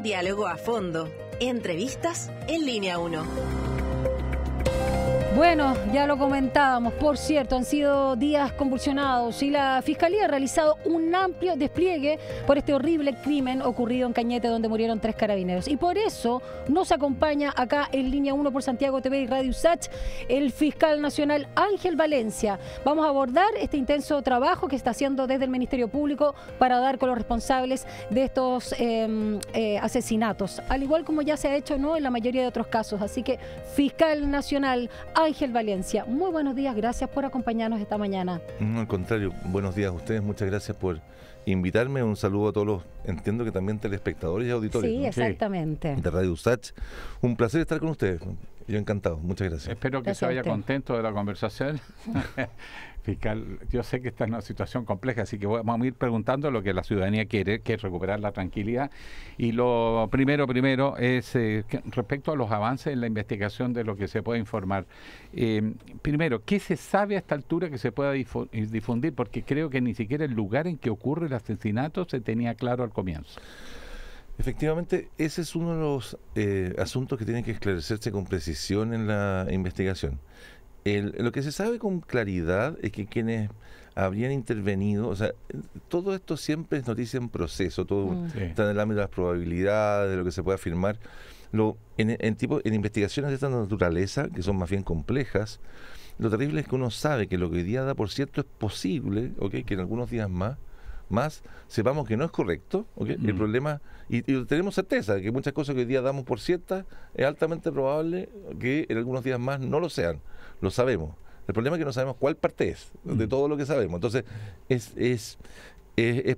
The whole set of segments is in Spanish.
diálogo a fondo. Entrevistas en Línea 1. Bueno, ya lo comentábamos, por cierto, han sido días convulsionados y la Fiscalía ha realizado un amplio despliegue por este horrible crimen ocurrido en Cañete, donde murieron 3 carabineros. Y por eso nos acompaña acá en Línea 1 por Santiago TV y Radio USACH el fiscal nacional Ángel Valencia. Vamos a abordar este intenso trabajo que está haciendo desde el Ministerio Público para dar con los responsables de estos asesinatos, al igual como ya se ha hecho, ¿no?, en la mayoría de otros casos. Así que, fiscal nacional Ángel Valencia, muy buenos días, gracias por acompañarnos esta mañana. No, al contrario, buenos días a ustedes, muchas gracias por invitarme, un saludo a todos los, entiendo que también telespectadores y auditores. Sí, ¿no? Exactamente. De Radio USACH, un placer estar con ustedes, yo encantado, muchas gracias. Espero que se vaya contento de la conversación. Fiscal, yo sé que está en una situación compleja, así que vamos a ir preguntando lo que la ciudadanía quiere, que es recuperar la tranquilidad. Y lo primero es respecto a los avances en la investigación de lo que se puede informar. Primero, ¿qué se sabe a esta altura que se pueda difundir? Porque creo que ni siquiera el lugar en que ocurre el asesinato se tenía claro al comienzo. Efectivamente, ese es uno de los asuntos que tienen que esclarecerse con precisión en la investigación. Lo que se sabe con claridad es que quienes habrían intervenido, o sea, todo esto siempre es noticia en proceso, todo está en el ámbito de las probabilidades, de lo que se puede afirmar. En investigaciones de esta naturaleza, que son más bien complejas, lo terrible es que uno sabe que lo que hoy día da por cierto es posible, ¿okay?, que en algunos días más sepamos que no es correcto, ¿okay? El problema, y tenemos certeza de que muchas cosas que hoy día damos por ciertas es altamente probable que en algunos días más no lo sean, lo sabemos. El problema es que no sabemos cuál parte es de todo lo que sabemos. Entonces es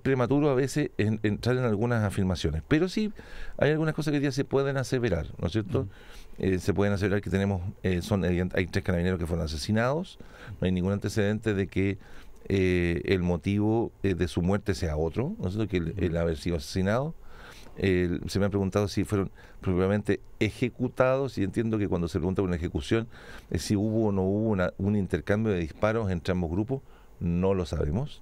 prematuro a veces entrar en algunas afirmaciones, pero sí hay algunas cosas que hoy día se pueden aseverar, ¿no es cierto? Se pueden aseverar que tenemos, hay 3 carabineros que fueron asesinados, no hay ningún antecedente de que el motivo de su muerte sea otro, ¿no es cierto?, que el haber sido asesinado. Se me ha preguntado si fueron propiamente ejecutados, y entiendo que cuando se pregunta por una ejecución, si hubo o no hubo un intercambio de disparos entre ambos grupos. No lo sabemos.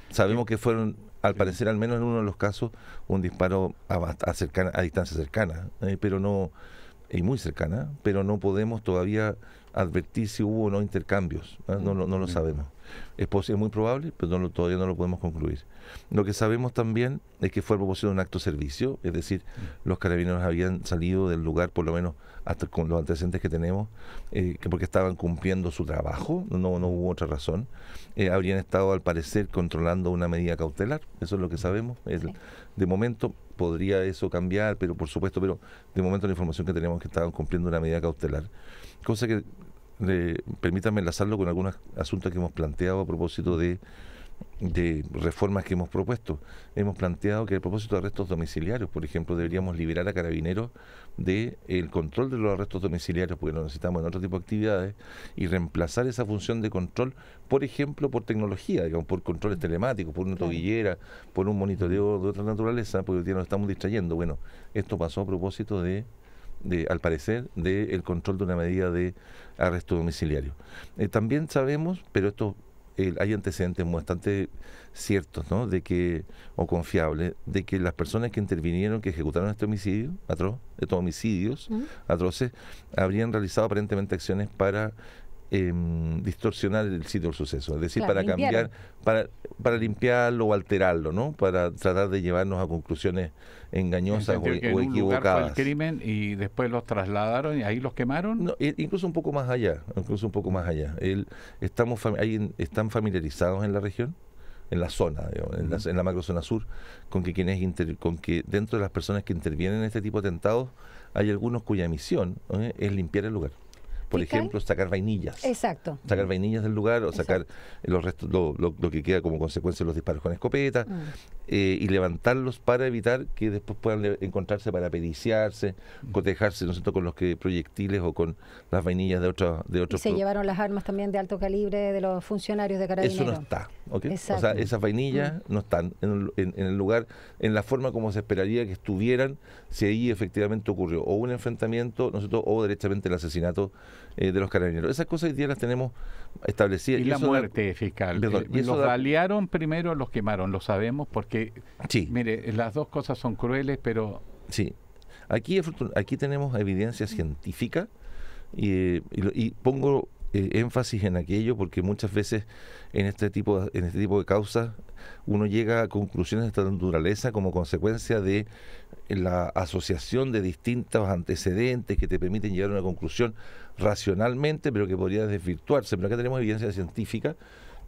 Sabemos que fueron, al parecer, al menos en uno de los casos, un disparo a distancia cercana, pero no, y muy cercana, pero no podemos todavía advertir si hubo o no intercambios, no lo sabemos. Es muy probable, pero todavía no lo podemos concluir. Lo que sabemos también es que fue a propósito de un acto de servicio, es decir, los carabineros habían salido del lugar, por lo menos hasta con los antecedentes que tenemos, porque estaban cumpliendo su trabajo, no hubo otra razón. Habrían estado, al parecer, controlando una medida cautelar, eso es lo que sabemos. De momento podría eso cambiar, pero por supuesto, pero de momento la información que tenemos es que estaban cumpliendo una medida cautelar, cosa que permítanme enlazarlo con algunos asuntos que hemos planteado a propósito de reformas que hemos propuesto. Hemos planteado que a propósito de arrestos domiciliarios, por ejemplo, deberíamos liberar a carabineros del control de los arrestos domiciliarios, porque lo necesitamos en otro tipo de actividades, y reemplazar esa función de control, por ejemplo, por tecnología, digamos, por controles telemáticos, por una tobillera, por un monitoreo de otra naturaleza, porque hoy día nos estamos distrayendo. Bueno, esto pasó a propósito al parecer, del control de una medida de arresto domiciliario. También sabemos, pero esto hay antecedentes bastante ciertos, ¿no?, o confiables, de que las personas que intervinieron, que ejecutaron este homicidio estos homicidios atroces, habrían realizado aparentemente acciones para distorsionar el sitio del suceso, es decir, para cambiar, para limpiarlo o alterarlo, ¿no?, para tratar de llevarnos a conclusiones engañosas o equivocadas. En un lugar fue el crimen y después los trasladaron y ahí los quemaron. No, incluso un poco más allá. Están familiarizados en la región, en la zona, digamos, en la macrozona sur, con que dentro de las personas que intervienen en este tipo de atentados hay algunos cuya misión es limpiar el lugar. Por ejemplo, sacar vainillas. Exacto. Sacar vainillas del lugar, o sacar los restos, lo que queda como consecuencia de los disparos con escopeta, y levantarlos para evitar que después puedan encontrarse para periciarse, cotejarse, ¿no es cierto?, con los proyectiles o con las vainillas de otros. Y se llevaron las armas también de alto calibre de los funcionarios de Carabineros. Eso no está, ¿ok? O sea, esas vainillas no están en el lugar, en la forma como se esperaría que estuvieran si ahí efectivamente ocurrió o un enfrentamiento, ¿no es cierto?, o derechamente el asesinato de los carabineros. Esas cosas hoy día las tenemos establecidas. Y la muerte, fiscal. Perdón, y los balearon primero, los quemaron, lo sabemos, porque, sí, mire, las dos cosas son crueles, pero... Sí, aquí tenemos evidencia científica y pongo énfasis en aquello porque muchas veces en este tipo de causas uno llega a conclusiones de esta naturaleza como consecuencia de la asociación de distintos antecedentes que te permiten llegar a una conclusión racionalmente, pero que podría desvirtuarse. Pero acá tenemos evidencia científica,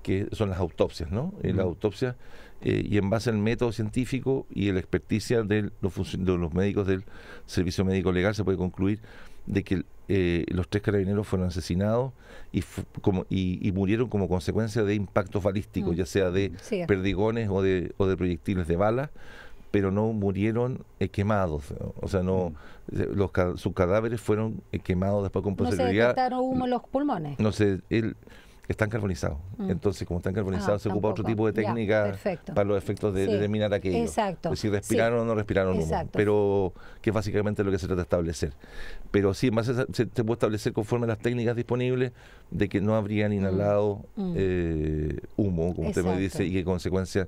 que son las autopsias, ¿no? Las autopsias, y en base al método científico y la experticia de los médicos del Servicio Médico Legal se puede concluir de que los 3 carabineros fueron asesinados y murieron como consecuencia de impactos balísticos, ya sea de perdigones o de proyectiles de balas, pero no murieron quemados, o sea, sus cadáveres fueron quemados después con posterioridad. No se detectaron humo en los pulmones. No sé, están carbonizados. Entonces, como están carbonizados, se ocupa otro tipo de técnica para los efectos de determinar aquello. Exacto. Si respiraron o no respiraron humo. Pero que es básicamente lo que se trata de establecer. Pero sí, más se puede establecer conforme a las técnicas disponibles de que no habrían inhalado humo, como usted me dice, y que en consecuencia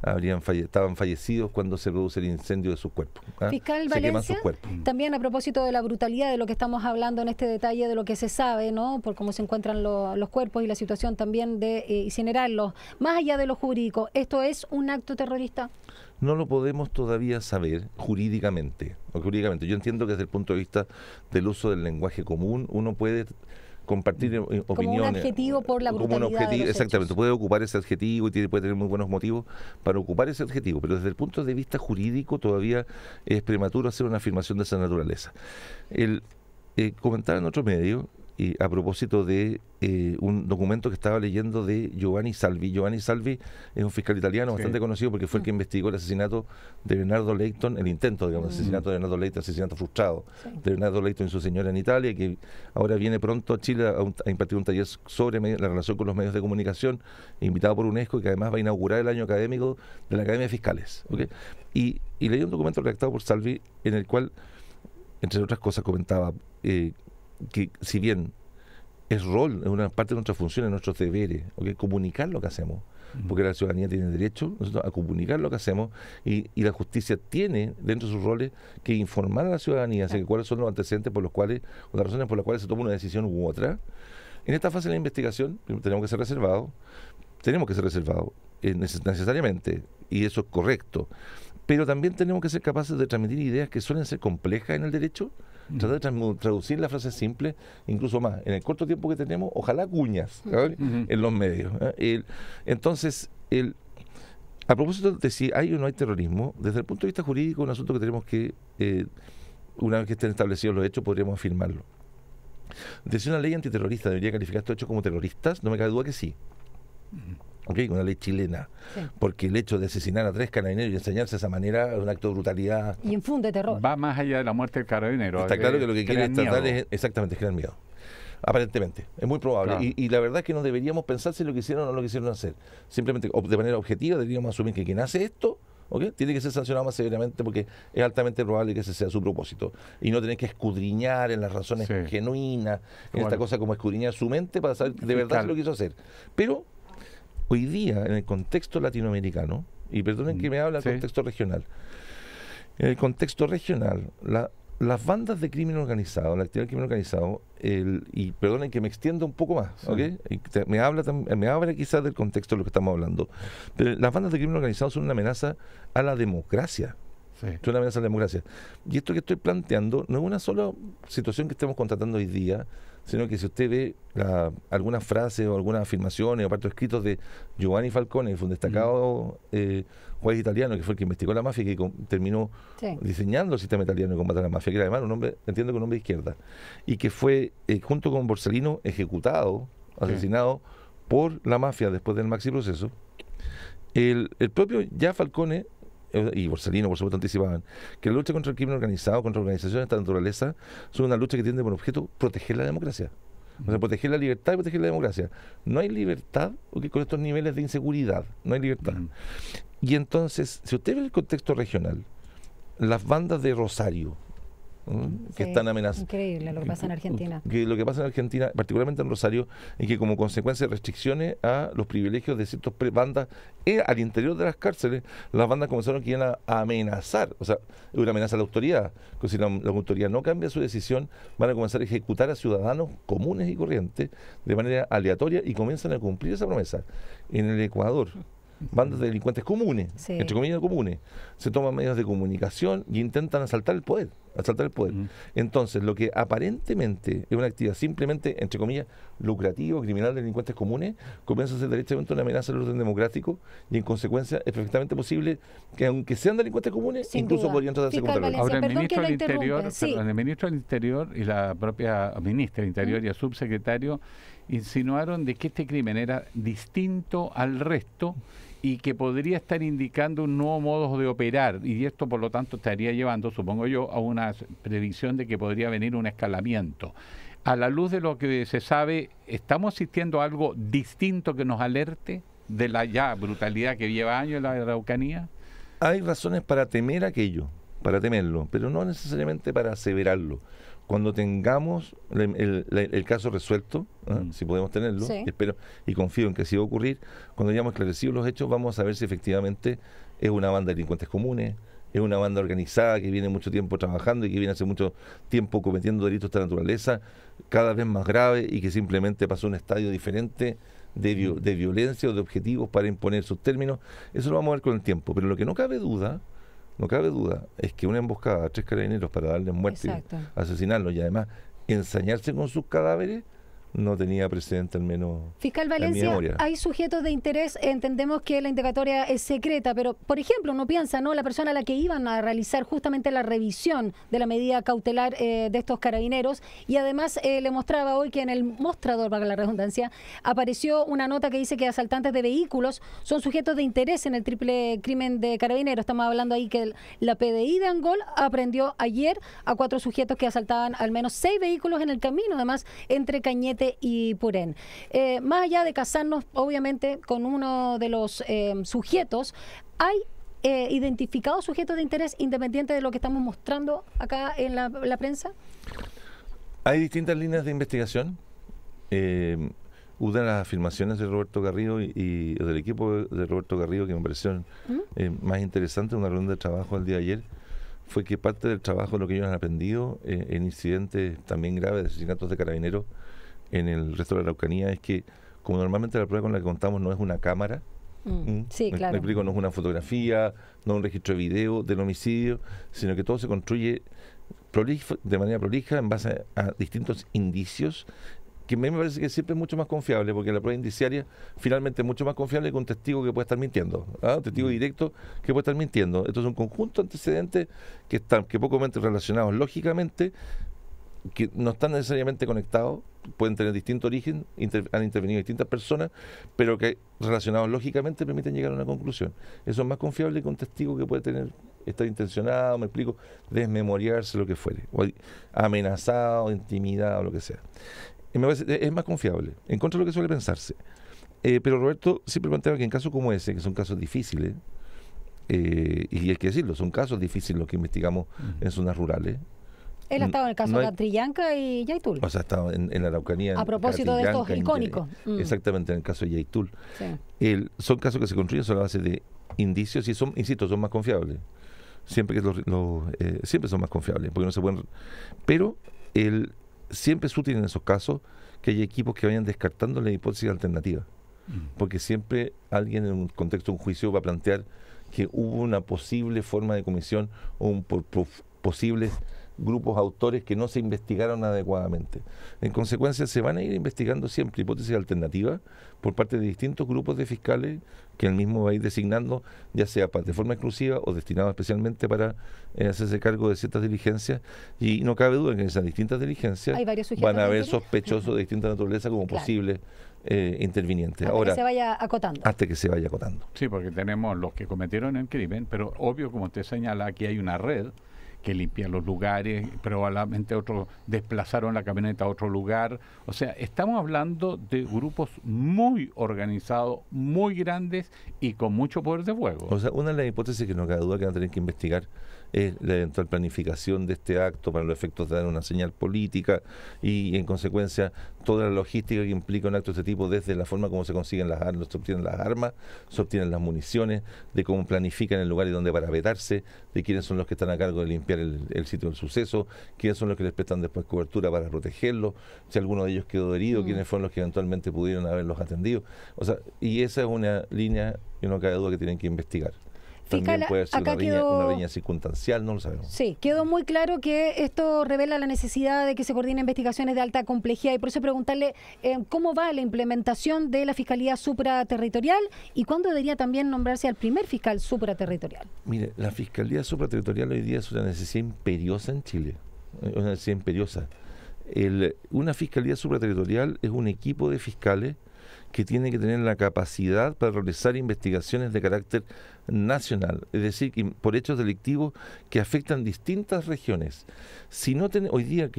estaban fallecidos cuando se produce el incendio de sus cuerpos. Fiscal se Valencia, queman sus cuerpos. También a propósito de la brutalidad de lo que estamos hablando en este detalle, de lo que se sabe, ¿no? Por cómo se encuentran los cuerpos y la situación también de incinerarlos, más allá de lo jurídico, ¿esto es un acto terrorista? No lo podemos todavía saber jurídicamente. Yo entiendo que desde el punto de vista del uso del lenguaje común, uno puede compartir opiniones. Como un adjetivo por la brutalidad de los exactamente, hechos. puede ocupar ese adjetivo y puede tener muy buenos motivos para ocupar ese adjetivo, pero desde el punto de vista jurídico todavía es prematuro hacer una afirmación de esa naturaleza. Comentaba en otro medio, a propósito de un documento que estaba leyendo de Giovanni Salvi. Giovanni Salvi es un fiscal italiano bastante conocido porque fue el que investigó el asesinato de Bernardo Leighton, el intento, digamos, asesinato de Bernardo Leighton, asesinato frustrado de Bernardo Leighton y su señora en Italia, que ahora viene pronto a Chile a impartir un taller sobre la relación con los medios de comunicación, invitado por UNESCO, y que además va a inaugurar el año académico de la Academia de Fiscales. ¿Okay? Y leí un documento redactado por Salvi en el cual, entre otras cosas, comentaba que si bien es una parte de nuestras funciones, nuestros deberes, comunicar lo que hacemos, porque la ciudadanía tiene derecho a comunicar lo que hacemos y la justicia tiene dentro de sus roles que informar a la ciudadanía acerca de cuáles son los antecedentes por los cuales, o las razones por las cuales se toma una decisión u otra. En esta fase de la investigación tenemos que ser reservados, necesariamente, y eso es correcto, pero también tenemos que ser capaces de transmitir ideas que suelen ser complejas en el derecho, tratar de traducir la frase simple, incluso más, en el corto tiempo que tenemos, ojalá cuñas en los medios. Entonces, a propósito de si hay o no hay terrorismo, desde el punto de vista jurídico, un asunto que tenemos que, una vez que estén establecidos los hechos, podríamos afirmarlo. De si una ley antiterrorista debería calificar estos hechos como terroristas, no me cabe duda que sí. Una ley chilena, porque el hecho de asesinar a 3 carabineros y enseñarse de esa manera es un acto de brutalidad. Y infunde terror. Va más allá de la muerte del carabinero. Está claro que lo que quiere tratar es exactamente crear miedo. Aparentemente, es muy probable. Claro. Y la verdad es que no deberíamos pensar si lo que hicieron o no lo quisieron hacer. Simplemente, de manera objetiva, deberíamos asumir que quien hace esto tiene que ser sancionado más severamente porque es altamente probable que ese sea su propósito. Y no tener que escudriñar en las razones genuinas, en esta cosa como escudriñar su mente para saber de verdad si lo quiso hacer. Pero hoy día, en el contexto latinoamericano, y perdonen que me habla del contexto regional, en el contexto regional, las bandas de crimen organizado, la actividad del crimen organizado, y perdonen que me extienda un poco más, me habla quizás del contexto de lo que estamos hablando, pero las bandas de crimen organizado son una amenaza a la democracia. Es una amenaza a la democracia. Y esto que estoy planteando no es una sola situación que estemos contratando hoy día, sino que si usted ve algunas frases o algunas afirmaciones o partes escritos de Giovanni Falcone, que fue un destacado juez italiano, que fue el que investigó la mafia y que terminó diseñando el sistema italiano de combate a la mafia, que era además un hombre, entiendo que un hombre de izquierda, y que fue, junto con Borsellino, ejecutado, asesinado por la mafia después del maxi proceso. El propio ya Falcone y Borsellino, por supuesto, anticipaban que la lucha contra el crimen organizado, contra organizaciones de esta naturaleza, son una lucha que tiene por objeto proteger la democracia. O sea, proteger la libertad y proteger la democracia. No hay libertad con estos niveles de inseguridad. No hay libertad. Y entonces, si usted ve el contexto regional, las bandas de Rosario, que están amenazados. Increíble lo que pasa en Argentina. Que lo que pasa en Argentina, particularmente en Rosario, es que como consecuencia de restricciones a los privilegios de ciertas bandas al interior de las cárceles, las bandas comenzaron que iban a amenazar, o sea, es una amenaza a la autoridad, que si la autoridad no cambia su decisión, van a comenzar a ejecutar a ciudadanos comunes y corrientes de manera aleatoria y comienzan a cumplir esa promesa. En el Ecuador, bandas de delincuentes comunes, entre comillas comunes, se toman medios de comunicación y intentan asaltar el poder. Entonces, lo que aparentemente es una actividad simplemente, entre comillas, lucrativo, criminal de delincuentes comunes, comienza a ser derechamente una amenaza al orden democrático y en consecuencia es perfectamente posible que aunque sean delincuentes comunes, incluso podrían tratarse como terroristas. Ahora el ministro del Interior, el ministro del Interior y la propia ministra del Interior y el subsecretario insinuaron de que este crimen era distinto al resto y que podría estar indicando un nuevo modo de operar, y esto por lo tanto estaría llevando, supongo yo, a una previsión de que podría venir un escalamiento. A la luz de lo que se sabe, ¿estamos asistiendo a algo distinto que nos alerte de la ya brutalidad que lleva años en la Araucanía? Hay razones para temer aquello, para temerlo, pero no necesariamente para aseverarlo. Cuando tengamos el caso resuelto, si podemos tenerlo, espero y confío en que así va a ocurrir, cuando hayamos esclarecido los hechos, vamos a ver si efectivamente es una banda de delincuentes comunes, es una banda organizada que viene mucho tiempo trabajando y que viene hace mucho tiempo cometiendo delitos de esta naturaleza, cada vez más graves, y que simplemente pasó a un estadio diferente de violencia o de objetivos para imponer sus términos. Eso lo vamos a ver con el tiempo, pero lo que no cabe duda es que una emboscada a 3 carabineros para darles muerte, asesinarlos y además ensañarse con sus cadáveres no tenía precedente, al menos. Fiscal Valencia, hay sujetos de interés, entendemos que la indagatoria es secreta, pero por ejemplo, uno piensa, ¿no? La persona a la que iban a realizar justamente la revisión de la medida cautelar de estos carabineros, y además le mostraba hoy que en el mostrador, para la redundancia, apareció una nota que dice que asaltantes de vehículos son sujetos de interés en el triple crimen de carabineros. Estamos hablando ahí que la PDI de Angol aprendió ayer a 4 sujetos que asaltaban al menos 6 vehículos en el camino, además entre Cañete y Purén. Más allá de casarnos, obviamente, con uno de los sujetos, ¿hay identificados sujetos de interés independiente de lo que estamos mostrando acá en la prensa? Hay distintas líneas de investigación. Una de las afirmaciones de Roberto Garrido y del equipo de Roberto Garrido que me parecieron más interesantes, una reunión de trabajo el día de ayer, fue que parte del trabajo de lo que ellos han aprendido en incidentes también graves de asesinatos de carabineros en el resto de la Araucanía es que, como normalmente la prueba con la que contamos no es una cámara, sí, claro. Me explico, no es una fotografía, no un registro de video del homicidio, sino que todo se construye de manera prolija en base a distintos indicios, que a mí me parece que siempre es mucho más confiable, porque la prueba indiciaria finalmente es mucho más confiable que un testigo que puede estar mintiendo, un testigo directo que puede estar mintiendo. Entonces, un conjunto de antecedentes que pocamente relacionados lógicamente, que no están necesariamente conectados, pueden tener distinto origen, han intervenido distintas personas, pero que relacionados lógicamente permiten llegar a una conclusión. Eso es más confiable que un testigo que puede estar intencionado, me explico, desmemoriarse, lo que fuere, o amenazado, intimidado, lo que sea. Me parece, es más confiable, en contra de lo que suele pensarse. Pero Roberto siempre planteaba que en casos como ese, que son casos difíciles, y hay que decirlo, son casos difíciles los que investigamos en zonas rurales. Él ha estado en el caso de Catrillanca y Yaitul. O sea, ha estado en la Araucanía. A propósito de estos icónicos. Exactamente, en el caso de Yaitul. Sí. Son casos que se construyen sobre la base de indicios y son, insisto, son más confiables. Siempre que siempre son más confiables, porque no se pueden. Pero siempre es útil en esos casos que haya equipos que vayan descartando la hipótesis alternativa. Porque siempre alguien en un contexto de un juicio va a plantear que hubo una posible forma de comisión o posibles grupos autores que no se investigaron adecuadamente. En consecuencia, se van a ir investigando siempre hipótesis alternativas por parte de distintos grupos de fiscales que él mismo va a ir designando, ya sea de forma exclusiva o destinado especialmente para hacerse cargo de ciertas diligencias, y no cabe duda que en esas distintas diligencias van a haber sospechosos de distinta naturaleza como posibles intervinientes. Ahora, que se vaya acotando. Hasta que se vaya acotando. Sí, porque tenemos los que cometieron el crimen, pero obvio, como usted señala, aquí hay una red que limpiar los lugares, probablemente otros desplazaron la camioneta a otro lugar. O sea, estamos hablando de grupos muy organizados, muy grandes y con mucho poder de fuego. O sea, una de las hipótesis que no cabe duda que van a tener que investigar es la eventual planificación de este acto para los efectos de dar una señal política y, en consecuencia, toda la logística que implica un acto de este tipo, desde la forma como se consiguen las armas, se obtienen las armas, se obtienen las municiones, de cómo planifican el lugar y dónde parapetarse, de quiénes son los que están a cargo de limpiar el sitio del suceso, quiénes son los que les prestan después cobertura para protegerlo, si alguno de ellos quedó herido, quiénes fueron los que eventualmente pudieron haberlos atendido. O sea, y esa es una línea que no cabe duda que tienen que investigar. También puede ser una riña circunstancial, no lo sabemos. Sí, quedó muy claro que esto revela la necesidad de que se coordinen investigaciones de alta complejidad y por eso preguntarle cómo va la implementación de la Fiscalía Supraterritorial y cuándo debería también nombrarse al primer fiscal supraterritorial. Mire, la Fiscalía Supraterritorial hoy día es una necesidad imperiosa en Chile, una necesidad imperiosa. Una Fiscalía Supraterritorial es un equipo de fiscales que tiene que tener la capacidad para realizar investigaciones de carácter nacional, es decir, por hechos delictivos que afectan distintas regiones. Si no hoy día,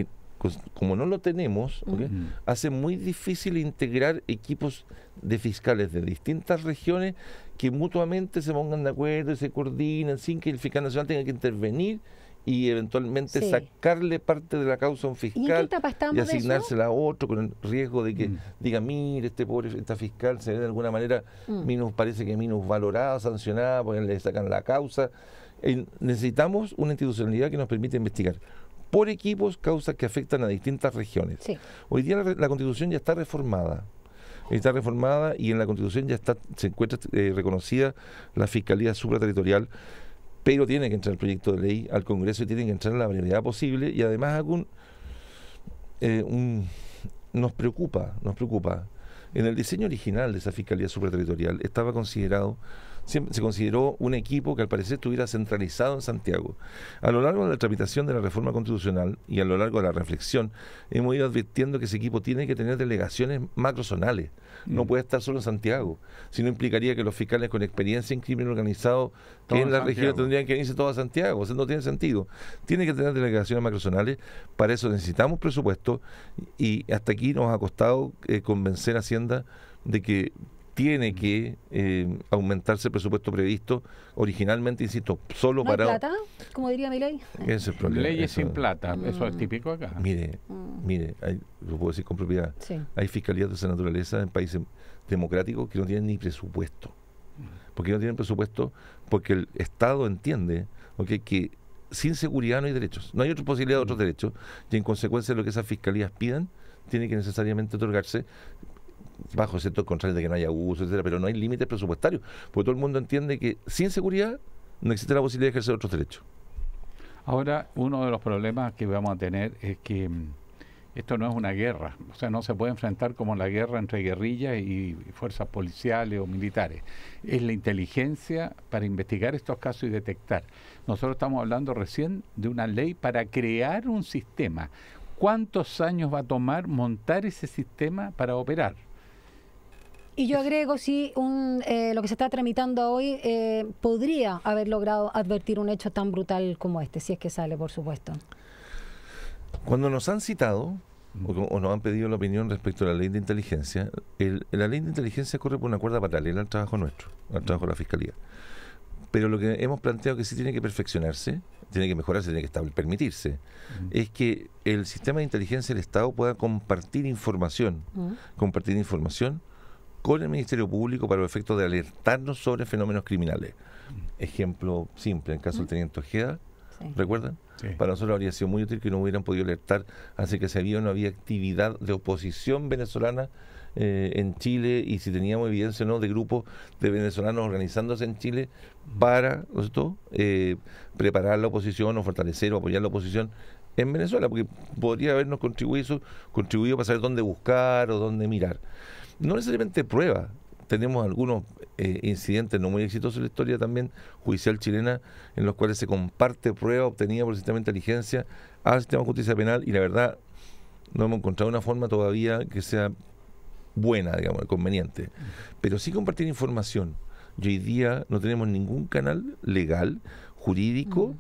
como no lo tenemos, hace muy difícil integrar equipos de fiscales de distintas regiones que mutuamente se pongan de acuerdo y se coordinen sin que el fiscal nacional tenga que intervenir y eventualmente sacarle parte de la causa a un fiscal y asignársela a otro con el riesgo de que diga, mire, esta fiscal se ve de alguna manera parece que minusvalorada, sancionada, porque le sacan la causa. Necesitamos una institucionalidad que nos permita investigar por equipos causas que afectan a distintas regiones. Hoy día la Constitución ya está reformada. Está reformada y en la Constitución ya se encuentra reconocida la Fiscalía Supraterritorial, pero tiene que entrar el proyecto de ley al Congreso y tiene que entrar a la brevedad posible y además nos preocupa. En el diseño original de esa Fiscalía Supraterritorial se consideró un equipo que al parecer estuviera centralizado en Santiago. A lo largo de la tramitación de la reforma constitucional y a lo largo de la reflexión, hemos ido advirtiendo que ese equipo tiene que tener delegaciones macrozonales. No puede estar solo en Santiago, sino implicaría que los fiscales con experiencia en crimen organizado en la región tendrían que irse todos a Santiago. O sea, no tiene sentido. Tiene que tener delegaciones macrozonales. Para eso necesitamos presupuesto y hasta aquí nos ha costado convencer a Hacienda de que tiene que aumentarse el presupuesto previsto originalmente, insisto, solo ¿No para... hay plata? Como diría mi ley. Ese es el problema. Leyes sin plata, eso es típico acá. Mire, lo puedo decir con propiedad, hay fiscalías de esa naturaleza en países democráticos que no tienen ni presupuesto. ¿Por qué no tienen presupuesto? Porque el Estado entiende que sin seguridad no hay derechos, no hay otra posibilidad de otros derechos, y en consecuencia lo que esas fiscalías pidan tiene que necesariamente otorgarse bajo ciertos contrarios de que no haya abuso, etcétera, pero no hay límites presupuestarios, porque todo el mundo entiende que sin seguridad no existe la posibilidad de ejercer otros derechos. Ahora, uno de los problemas que vamos a tener es que esto no es una guerra, o sea, no se puede enfrentar como la guerra entre guerrillas y fuerzas policiales o militares. Es la inteligencia para investigar estos casos y detectar. Nosotros estamos hablando recién de una ley para crear un sistema. ¿Cuántos años va a tomar montar ese sistema para operar? Y yo agrego, lo que se está tramitando hoy podría haber logrado advertir un hecho tan brutal como este, si es que sale, por supuesto. Cuando nos han citado o nos han pedido la opinión respecto a la ley de inteligencia, la ley de inteligencia corre por una cuerda paralela al trabajo nuestro, al trabajo de la Fiscalía. Pero lo que hemos planteado que sí tiene que perfeccionarse, tiene que mejorarse, tiene que permitirse, es que el sistema de inteligencia del Estado pueda compartir información con el Ministerio Público para los efectos de alertarnos sobre fenómenos criminales. Ejemplo simple, en el caso del teniente Ojeda, ¿recuerdan? Sí. Para nosotros habría sido muy útil que nos hubieran podido alertar hacia que si había o no había actividad de oposición venezolana en Chile y si teníamos evidencia o no de grupos de venezolanos organizándose en Chile para preparar la oposición o fortalecer o apoyar la oposición en Venezuela, porque podría habernos contribuido para saber dónde buscar o dónde mirar. No necesariamente prueba. Tenemos algunos incidentes no muy exitosos en la historia también judicial chilena en los cuales se comparte prueba obtenida por el sistema de inteligencia al sistema de justicia penal y la verdad no hemos encontrado una forma todavía que sea buena, digamos, conveniente. Pero sí compartir información. Y hoy día no tenemos ningún canal legal, jurídico,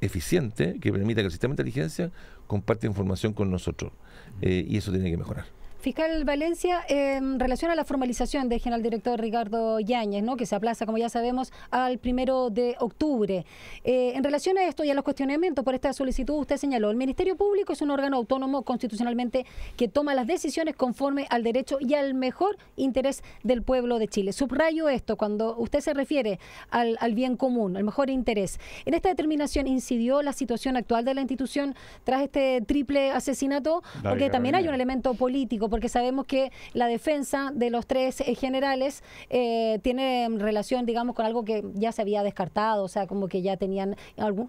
eficiente que permita que el sistema de inteligencia comparte información con nosotros. Y eso tiene que mejorar. Fiscal Valencia, en relación a la formalización del general director Ricardo Yáñez, ¿no?, que se aplaza, como ya sabemos, al 1 de octubre. En relación a esto y a los cuestionamientos por esta solicitud, usted señaló, el Ministerio Público es un órgano autónomo constitucionalmente que toma las decisiones conforme al derecho y al mejor interés del pueblo de Chile. Subrayo esto, cuando usted se refiere al bien común, al mejor interés. ¿En esta determinación incidió la situación actual de la institución tras este triple asesinato? Porque también hay un elemento político, porque sabemos que la defensa de los 3 generales tiene relación, digamos, con algo que ya se había descartado, o sea, como que ya tenían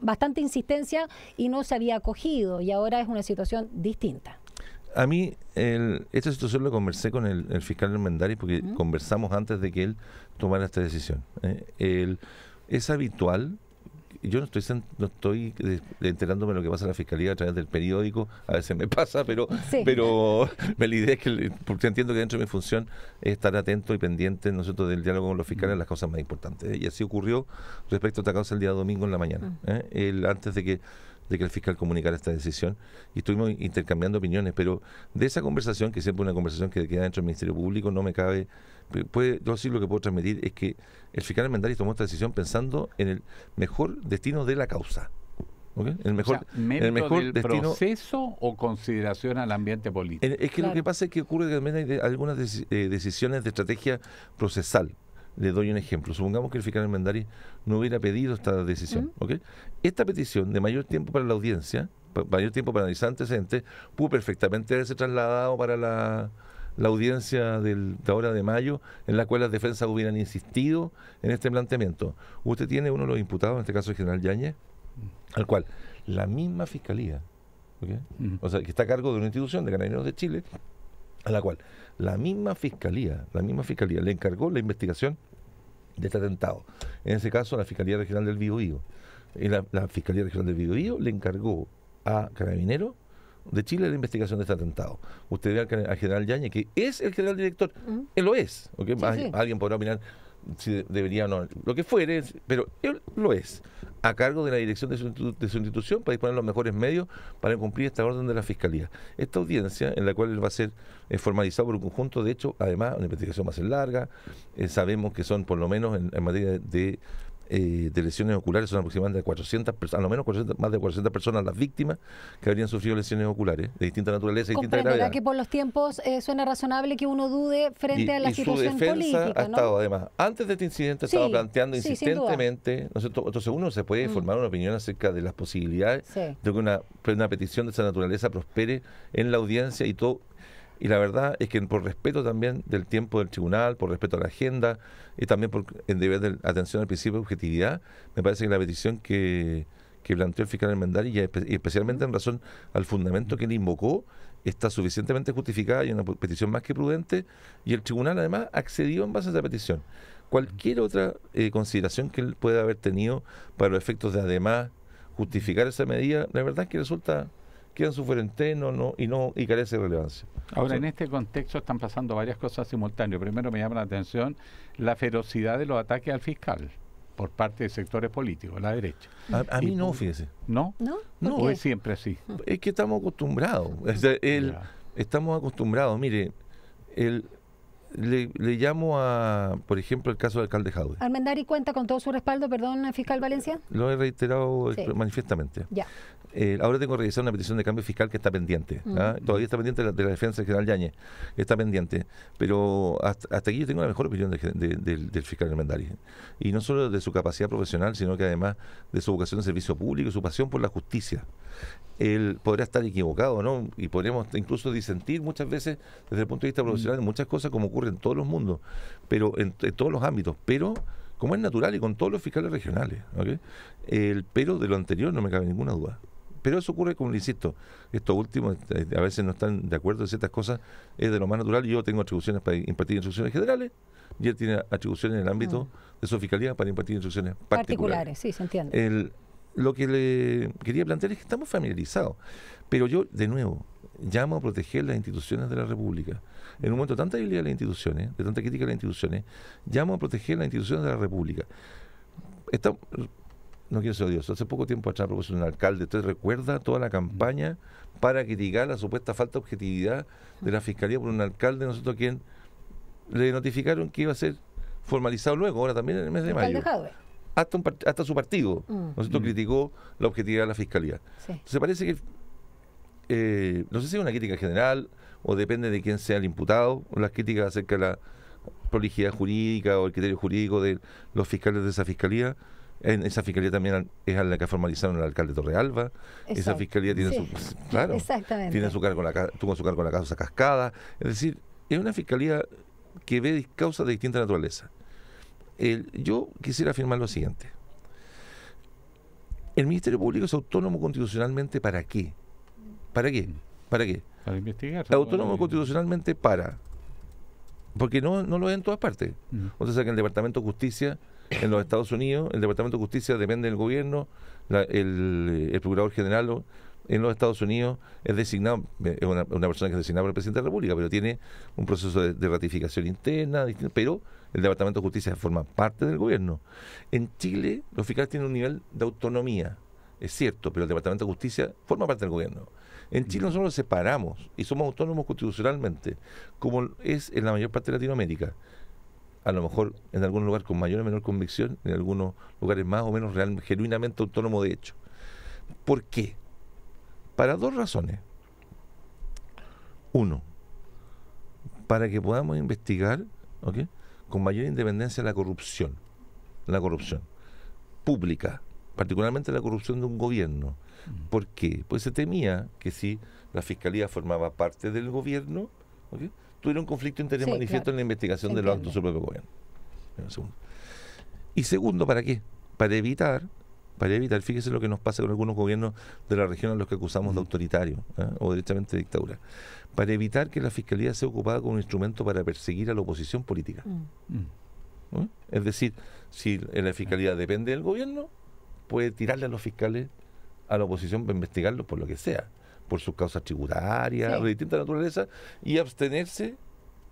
bastante insistencia y no se había acogido, y ahora es una situación distinta. A mí, esta situación lo conversé con el fiscal Armendáriz porque conversamos antes de que él tomara esta decisión. Es habitual. Yo no estoy enterándome de lo que pasa en la Fiscalía a través del periódico, a veces me pasa, pero la idea es porque entiendo que dentro de mi función es estar atento y pendiente nosotros del diálogo con los fiscales en las cosas más importantes. Y así ocurrió respecto a esta causa el día domingo en la mañana, antes de que el fiscal comunicara esta decisión, y estuvimos intercambiando opiniones, pero de esa conversación, que siempre es una conversación que queda dentro del Ministerio Público, no me cabe, yo sí lo que puedo transmitir es que el fiscal Armendáriz tomó esta decisión pensando en el mejor destino de la causa. ¿Okay? El mejor del destino, proceso o consideración al ambiente político. Es que lo que pasa es que ocurre que también hay algunas decisiones de estrategia procesal. Le doy un ejemplo. Supongamos que el fiscal Armendáriz no hubiera pedido esta decisión. ¿Okay? Esta petición de mayor tiempo para la audiencia, mayor tiempo para analizar antecedentes, pudo perfectamente haberse trasladado para la audiencia de ahora de mayo, en la cual las defensas hubieran insistido en este planteamiento. Usted tiene uno de los imputados, en este caso el general Yáñez, al cual la misma fiscalía, ¿okay? O sea, que está a cargo de una institución de Carabineros de Chile, a la cual la misma fiscalía le encargó la investigación de este atentado. En ese caso, la Fiscalía Regional del Biobío. Y la Fiscalía Regional del Biobío le encargó a Carabineros de Chile la investigación de este atentado. Usted ve al general Yáñez, que es el general director, él lo es. ¿Okay? Sí. Alguien podrá opinar si debería o no, lo que fuere, pero él lo es, a cargo de la dirección de su institución para disponer los mejores medios para cumplir esta orden de la Fiscalía. Esta audiencia, en la cual él va a ser formalizado por un conjunto de hechos, además una investigación va a ser larga, sabemos que son por lo menos en materia de lesiones oculares, son aproximadamente 400 personas, a lo menos más de 400 personas las víctimas que habrían sufrido lesiones oculares de distinta naturaleza y distinta gravedad. Que por los tiempos suena razonable que uno dude frente a la situación política, ¿no? Su defensa ha estado, además, antes de este incidente, ha estado planteando insistentemente, ¿no es cierto? Entonces uno se puede formar una opinión acerca de las posibilidades de que una petición de esa naturaleza prospere en la audiencia y todo. Y la verdad es que por respeto también del tiempo del tribunal, por respeto a la agenda y también por el deber de atención al principio de objetividad, me parece que la petición que planteó el fiscal Armendáriz, y especialmente en razón al fundamento que él invocó, está suficientemente justificada y una petición más que prudente, y el tribunal además accedió en base a esa petición. Cualquier otra consideración que él pueda haber tenido para los efectos de además justificar esa medida, la verdad es que queda en su fuerenteno y carece de relevancia. Ahora, en este contexto están pasando varias cosas simultáneas. Primero me llama la atención la ferocidad de los ataques al fiscal por parte de sectores políticos, la derecha. A mí no, fíjese. ¿No? ¿No? ¿O es siempre así? Es que estamos acostumbrados. Estamos acostumbrados. Mire, le llamo a, por ejemplo, el caso del alcalde Jadwe. ¿Armendáriz cuenta con todo su respaldo, perdón, fiscal Valencia? Lo he reiterado manifiestamente. Ya. Ahora tengo que revisar una petición de cambio fiscal que está pendiente. Todavía está pendiente de la defensa del general Yáñez. Está pendiente. Pero hasta aquí yo tengo la mejor opinión del fiscal Armendáriz. Y no solo de su capacidad profesional, sino que además de su vocación de servicio público y su pasión por la justicia. Él podrá estar equivocado, ¿no? Y podremos incluso disentir muchas veces desde el punto de vista profesional de muchas cosas, como ocurre en todos los mundos, pero en todos los ámbitos, pero como es natural y con todos los fiscales regionales, ¿okay? Pero de lo anterior no me cabe ninguna duda. Pero eso ocurre, como le insisto, estos últimos a veces no están de acuerdo en ciertas cosas, es de lo más natural. Yo tengo atribuciones para impartir instrucciones generales y él tiene atribuciones en el ámbito de su fiscalía para impartir instrucciones particulares. Sí, se entiende. Lo que le quería plantear es que estamos familiarizados, pero yo, de nuevo, llamo a proteger las instituciones de la República. En un momento de tanta debilidad de las instituciones, de tanta crítica a las instituciones, llamo a proteger las instituciones de la República. no quiero ser odioso, hace poco tiempo atrás propuso un alcalde, ¿usted recuerda toda la campaña para criticar la supuesta falta de objetividad de la Fiscalía por un alcalde, nosotros quien le notificaron que iba a ser formalizado luego, ahora también en el mes de mayo? Hasta su partido, nosotros criticó la objetividad de la Fiscalía. Sí. Entonces parece que, no sé si es una crítica general o depende de quién sea el imputado, o las críticas acerca de la prolijidad jurídica o el criterio jurídico de los fiscales de esa Fiscalía. En esa Fiscalía también es a la que formalizaron al alcalde Torrealba. Exacto. Esa Fiscalía tiene claro, tiene su cargo tuvo su cargo la causa Cascada. Es decir, es una Fiscalía que ve causas de distinta naturaleza. Yo quisiera afirmar lo siguiente. El Ministerio Público es autónomo constitucionalmente ¿para qué? ¿Para qué? ¿Para qué? Para investigar. Autónomo constitucionalmente porque no lo es en todas partes. Usted sabe que el Departamento de Justicia en los Estados Unidos, el Departamento de Justicia depende del gobierno, el Procurador General en los Estados Unidos es designado, es una persona que es designada por el Presidente de la República, pero tiene un proceso de ratificación interna, pero el Departamento de Justicia forma parte del gobierno. En Chile, los fiscales tienen un nivel de autonomía, es cierto, pero el Departamento de Justicia forma parte del gobierno. En Chile nosotros nos separamos y somos autónomos constitucionalmente, como es en la mayor parte de Latinoamérica. A lo mejor en algún lugar con mayor o menor convicción, en algunos lugares más o menos genuinamente autónomo de hecho. ¿Por qué? Para dos razones. Uno, para que podamos investigar, ¿okay?, con mayor independencia la corrupción pública, particularmente la corrupción de un gobierno. ¿Por qué? Pues se temía que si la Fiscalía formaba parte del gobierno, ¿okay?, tuviera un conflicto de interés manifiesto en la investigación de los actos de su propio gobierno. Y segundo, ¿para qué? Para evitar, fíjese lo que nos pasa con algunos gobiernos de la región a los que acusamos de autoritario, o directamente de dictadura, para evitar que la Fiscalía sea ocupada como un instrumento para perseguir a la oposición política. Es decir, si la Fiscalía depende del gobierno, puede tirarle a los fiscales a la oposición para investigarlos por lo que sea, por sus causas tributarias, de distinta naturaleza, y abstenerse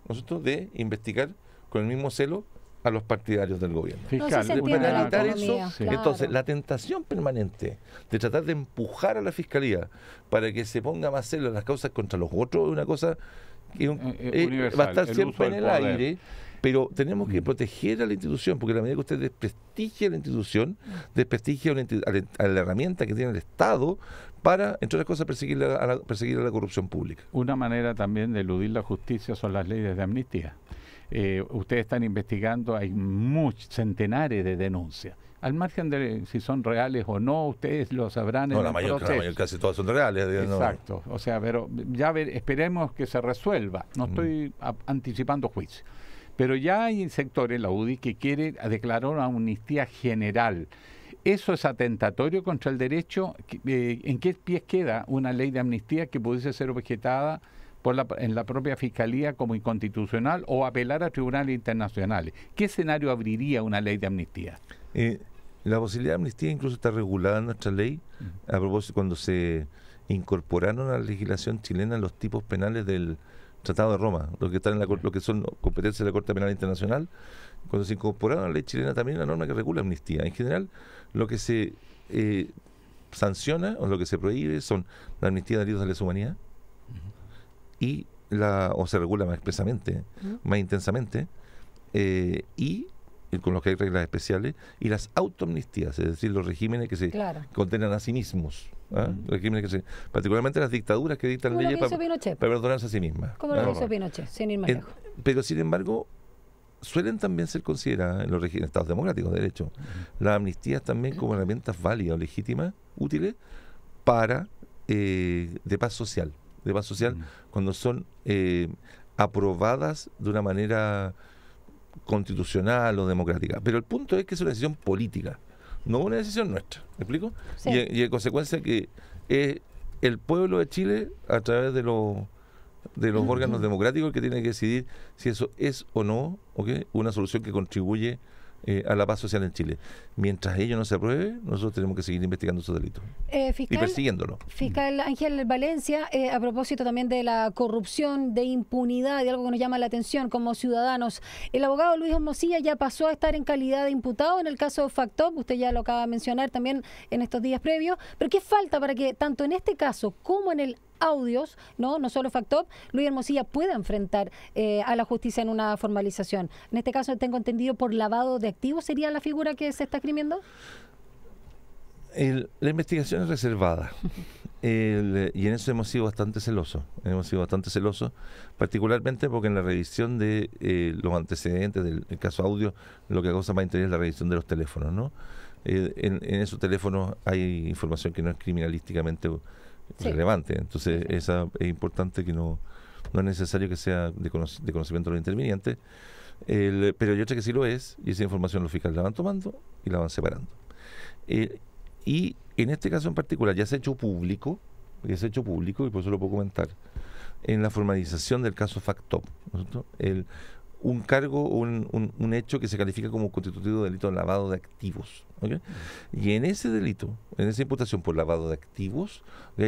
nosotros de investigar con el mismo celo a los partidarios del gobierno. Fiscal, para evitar eso, claro. entonces la tentación permanente de tratar de empujar a la Fiscalía para que se ponga más celo en las causas contra los otros es una cosa que va a estar siempre en el aire, pero tenemos que proteger a la institución, porque a la medida que usted desprestigia a la institución, desprestigia a la herramienta que tiene el Estado para, entre otras cosas, perseguir a la corrupción pública. Una manera también de eludir la justicia son las leyes de amnistía. Ustedes están investigando, hay centenares de denuncias. Al margen de si son reales o no, ustedes lo sabrán en el proceso. Casi todas son reales. Exacto. O sea, pero ya esperemos que se resuelva. No estoy anticipando juicio. Pero ya hay sectores, la UDI, que quiere declarar una amnistía general. ¿Eso es atentatorio contra el derecho? ¿En qué pies queda una ley de amnistía que pudiese ser objetada en la propia Fiscalía como inconstitucional o apelar a tribunales internacionales? ¿Qué escenario abriría una ley de amnistía? La posibilidad de amnistía incluso está regulada en nuestra ley, a propósito cuando se incorporaron a la legislación chilena los tipos penales del Tratado de Roma, lo que están en lo que son competencias de la Corte Penal Internacional. Cuando se incorporaron a la ley chilena también la norma que regula amnistía. En general, lo que se sanciona o lo que se prohíbe son la amnistía de delitos de lesa humanidad y o se regula más expresamente, más intensamente, y con los que hay reglas especiales, y las autoamnistías, es decir, los regímenes que se condenan a sí mismos. Regímenes particularmente las dictaduras que dictan leyes para perdonarse a sí mismas. Como lo hizo Pinochet, sin ir más lejos. Pero sin embargo, suelen también ser consideradas en los estados democráticos, de hecho, las amnistías también como herramientas válidas o legítimas, útiles, para de paz social. De paz social cuando son aprobadas de una manera constitucional o democrática. Pero el punto es que es una decisión política, no una decisión nuestra. ¿Me explico? Sí. Y en consecuencia que el pueblo de Chile, a través de los órganos democráticos, el que tiene que decidir si eso es o no una solución que contribuye a la paz social en Chile. Mientras ello no se apruebe, nosotros tenemos que seguir investigando esos delitos y persiguiéndolo. Fiscal Ángel Valencia, a propósito también de la corrupción, de impunidad, de algo que nos llama la atención como ciudadanos, el abogado Luis Hermosilla ya pasó a estar en calidad de imputado en el caso Factop, usted ya lo acaba de mencionar también en estos días previos, pero ¿qué falta para que tanto en este caso como en el audios, no solo Factop, Luis Hermosilla pueda enfrentar a la justicia en una formalización? En este caso, tengo entendido, por lavado de activos, ¿sería la figura que se está escribiendo? La investigación es reservada y en eso hemos sido bastante celosos. Particularmente porque en la revisión de los antecedentes del caso audio, lo que causa más interés es la revisión de los teléfonos, ¿no? En esos teléfonos hay información que no es criminalísticamente relevante, entonces esa es importante, que no es necesario que sea de conocimiento de los intervinientes, pero hay otra que sí lo es, y esa información los fiscales la van tomando y la van separando. Y en este caso en particular ya se ha hecho público, y por eso lo puedo comentar, en la formalización del caso Factop, ¿no? Un cargo, un hecho que se califica como constitutivo de delito de lavado de activos, ¿okay? Y en ese delito, en esa imputación por lavado de activos,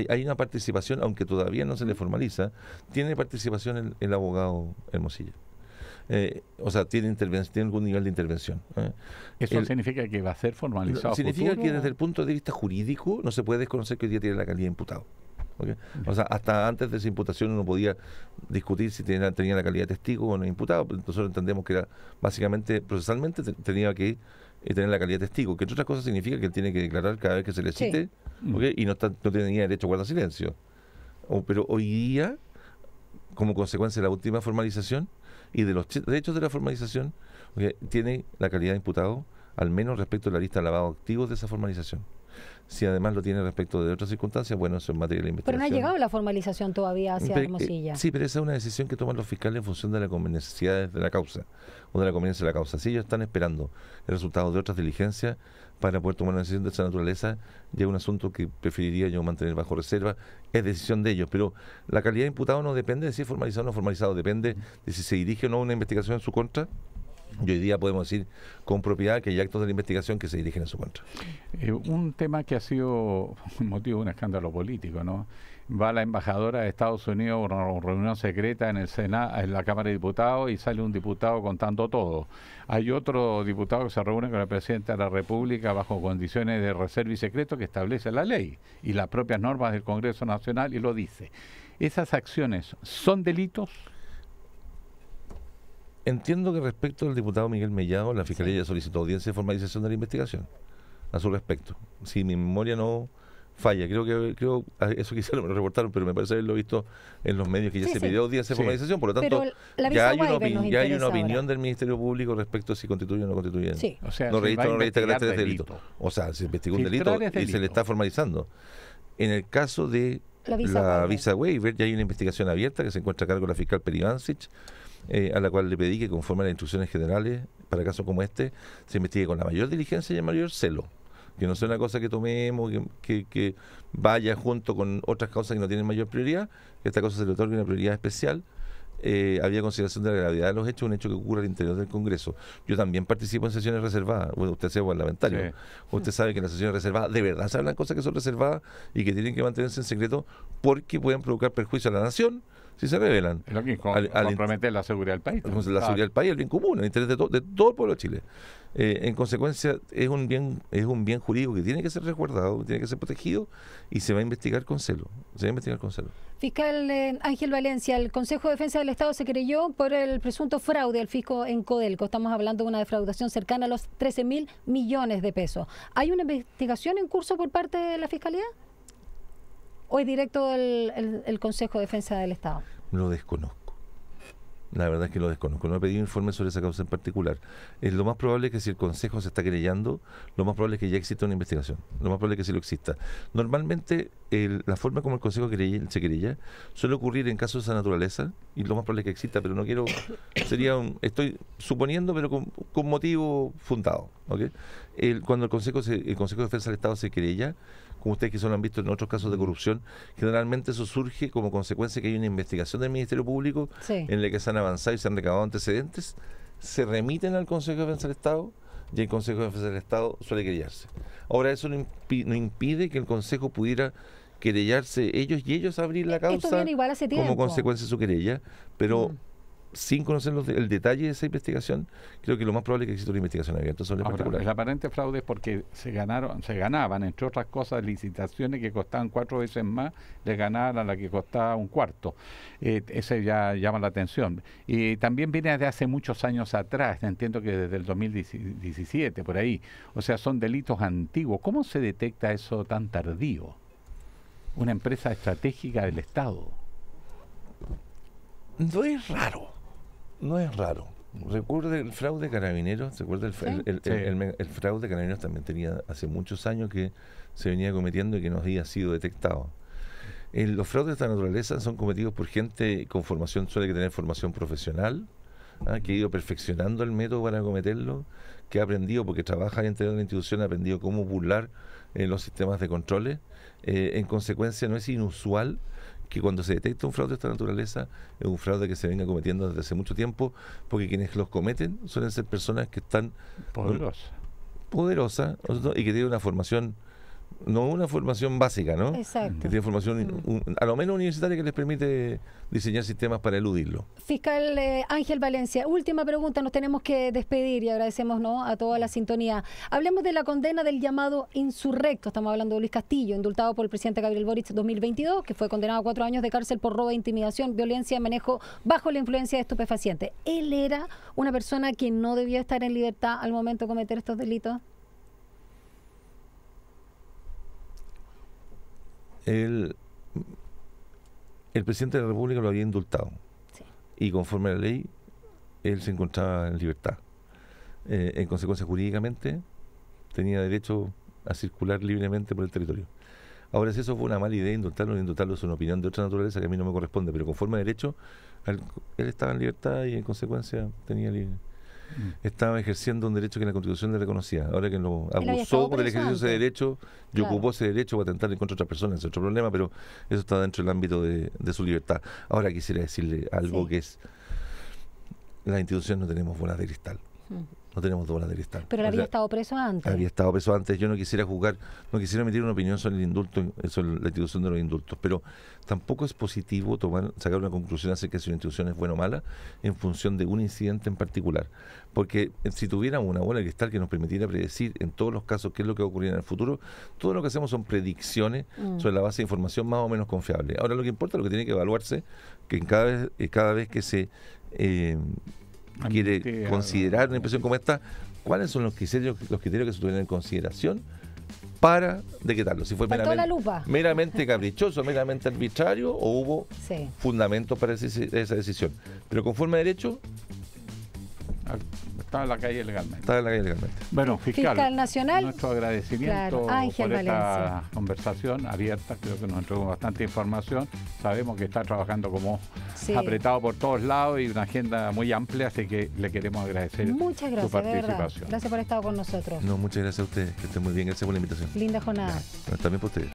hay una participación, aunque todavía no se le formaliza, tiene participación el abogado Hermosilla. O sea, tiene algún nivel de intervención. ¿Eso significa que va a ser formalizado? Significa futuro, que desde el punto de vista jurídico no se puede desconocer que hoy día tiene la calidad de imputado. ¿Okay? O sea, hasta antes de esa imputación uno podía discutir si tenía la calidad de testigo o no imputado, pero nosotros entendemos que era básicamente, procesalmente, tenía que tener la calidad de testigo, que entre otras cosas significa que él tiene que declarar cada vez que se le cite, ¿okay? Y no tenía derecho a guardar silencio. Pero hoy día, como consecuencia de la última formalización y de los derechos de la formalización, ¿okay?, tiene la calidad de imputado, al menos respecto a la lista de lavados activos de esa formalización. Si además lo tiene respecto de otras circunstancias, bueno, eso es materia de investigación. Pero no ha llegado la formalización todavía hacia Hermosilla. Sí, pero esa es una decisión que toman los fiscales en función de las necesidades de la causa o de la conveniencia de la causa. Si ellos están esperando el resultado de otras diligencias para poder tomar una decisión de esa naturaleza, ya es un asunto que preferiría yo mantener bajo reserva, es decisión de ellos. Pero la calidad de imputado no depende de si es formalizado o no formalizado, depende de si se dirige o no una investigación en su contra. Y hoy día podemos decir con propiedad que hay actos de la investigación que se dirigen en su contra. Un tema que ha sido motivo de un escándalo político, ¿no? Va la embajadora de Estados Unidos a una reunión secreta en el Senado, en la Cámara de Diputados, y sale un diputado contando todo. Hay otro diputado que se reúne con el presidente de la República bajo condiciones de reserva y secreto que establece la ley y las propias normas del Congreso Nacional, y lo dice. ¿Esas acciones son delitos? Entiendo que respecto al diputado Miguel Mellado, la Fiscalía ya solicitó audiencia de formalización de la investigación a su respecto. Si mi memoria no falla, creo eso quizás me lo reportaron, pero me parece haberlo visto en los medios que ya se pidió audiencia de formalización, por lo tanto ya hay una opinión del Ministerio Público respecto a si constituye o no constituye. Sí. O sea, no registra caracteres de delito. O sea, se investigó un delito y se le está formalizando. En el caso de la visa waiver, ya hay una investigación abierta que se encuentra a cargo de la fiscal Perivancic, a la cual le pedí que, conforme a las instrucciones generales para casos como este, se investigue con la mayor diligencia y el mayor celo, que no sea una cosa que tomemos, que vaya junto con otras causas que no tienen mayor prioridad, que esta cosa se le otorgue una prioridad especial. Había consideración de la gravedad de los hechos, un hecho que ocurre al interior del Congreso. Yo también participo en sesiones reservadas. Bueno, usted sea parlamentario. Sí. Usted sabe que en las sesiones reservadas de verdad se hablan cosas que son reservadas y que tienen que mantenerse en secreto porque pueden provocar perjuicio a la nación si se revelan. Es lo que compromete la seguridad del país. La seguridad del país, el bien común, el interés de todo el pueblo de Chile. En consecuencia, es un bien jurídico que tiene que ser resguardado, tiene que ser protegido y se va a investigar con celo. Fiscal Ángel Valencia, el Consejo de Defensa del Estado se creyó por el presunto fraude al fisco en Codelco. Estamos hablando de una defraudación cercana a los 13.000 millones de pesos. ¿Hay una investigación en curso por parte de la Fiscalía? ¿O es directo el Consejo de Defensa del Estado? Lo desconozco. La verdad es que lo desconozco. No he pedido informe sobre esa causa en particular. Lo más probable es que si el Consejo se está querellando, lo más probable es que ya exista una investigación. Lo más probable es que sí lo exista. Normalmente, la forma como el Consejo se querella suele ocurrir en casos de esa naturaleza, y lo más probable es que exista, pero no quiero... estoy suponiendo, pero con motivo fundado. ¿Okay? Cuando el Consejo de Defensa del Estado se querella, como ustedes quizás lo han visto en otros casos de corrupción, generalmente eso surge como consecuencia que hay una investigación del Ministerio Público en la que se han avanzado y se han recabado antecedentes, se remiten al Consejo de Defensa del Estado y el Consejo de Defensa del Estado suele querellarse. Ahora, eso no impide que el Consejo pudiera querellarse ellos abrir la causa Esto viene igual hace tiempo. como consecuencia de su querella, pero sin conocer el detalle de esa investigación, creo que lo más probable es que exista una investigación abierta sobre el particular. El aparente fraude es porque se ganaban, entre otras cosas, licitaciones que costaban 4 veces más, le ganaban a la que costaba un cuarto. Ese ya llama la atención. Y también viene de hace muchos años atrás, entiendo que desde el 2017, por ahí. O sea, son delitos antiguos. ¿Cómo se detecta eso tan tardío? Una empresa estratégica del Estado. No es raro. No es raro. Recuerde el fraude de Carabineros, ¿recuerda el fraude de Carabineros también tenía hace muchos años que se venía cometiendo y que no había sido detectado? Los fraudes de esta naturaleza son cometidos por gente con formación, suele que tener formación profesional, que ha ido perfeccionando el método para cometerlo, que ha aprendido, porque trabaja dentro de una institución, ha aprendido cómo burlar los sistemas de controles. En consecuencia, no es inusual que cuando se detecta un fraude de esta naturaleza, es un fraude que se venga cometiendo desde hace mucho tiempo, porque quienes los cometen suelen ser personas que están poderosas y que tienen una formación, no una formación básica, ¿no? Exacto. Que tiene formación a lo menos universitaria, que les permite diseñar sistemas para eludirlo. Fiscal Ángel Valencia, última pregunta, nos tenemos que despedir y agradecemos, ¿no?, a toda la sintonía. Hablemos de la condena del llamado insurrecto. Estamos hablando de Luis Castillo, indultado por el presidente Gabriel Boric 2022, que fue condenado a 4 años de cárcel por robo, intimidación, violencia, manejo bajo la influencia de estupefacientes. ¿Él era una persona que no debía estar en libertad al momento de cometer estos delitos? El presidente de la República lo había indultado, sí, y conforme a la ley él se encontraba en libertad. En consecuencia, jurídicamente tenía derecho a circular libremente por el territorio. Ahora, si eso fue una mala idea, indultarlo es una opinión de otra naturaleza que a mí no me corresponde, pero conforme a derecho él estaba en libertad y en consecuencia estaba ejerciendo un derecho que la Constitución le reconocía. Ahora que lo abusó por el ejercicio de ese derecho y ocupó ese derecho para atentar contra otras personas, es otro problema, pero eso está dentro del ámbito de su libertad. Ahora quisiera decirle algo, que es: las instituciones no tenemos bolas de cristal. No tenemos bolas de cristal. Pero él había estado preso antes. Había estado preso antes. Yo no quisiera juzgar, no quisiera emitir una opinión sobre el indulto, sobre la institución de los indultos, pero tampoco es positivo sacar una conclusión acerca de si una institución es buena o mala en función de un incidente en particular. Porque si tuviéramos una bola de cristal que nos permitiera predecir en todos los casos qué es lo que va a ocurrir en el futuro, todo lo que hacemos son predicciones sobre la base de información más o menos confiable. Ahora, lo que importa, lo que tiene que evaluarse, que cada vez que se quiere considerar una impresión como esta, ¿cuáles son los criterios que se tuvieron en consideración para decretarlo? Si fue meramente caprichoso, meramente arbitrario, o hubo fundamentos para esa decisión. Pero conforme a derecho, estaba en la calle legalmente. Bueno, fiscal nacional, nuestro agradecimiento Ángel por esta Valencia. Conversación abierta. Creo que nos entregó bastante información. Sabemos que está trabajando como apretado por todos lados y una agenda muy amplia, así que le queremos agradecer su participación. Gracias por estar con nosotros. No, muchas gracias a ustedes, que estén muy bien, gracias por la invitación. Linda jornada. También por ustedes.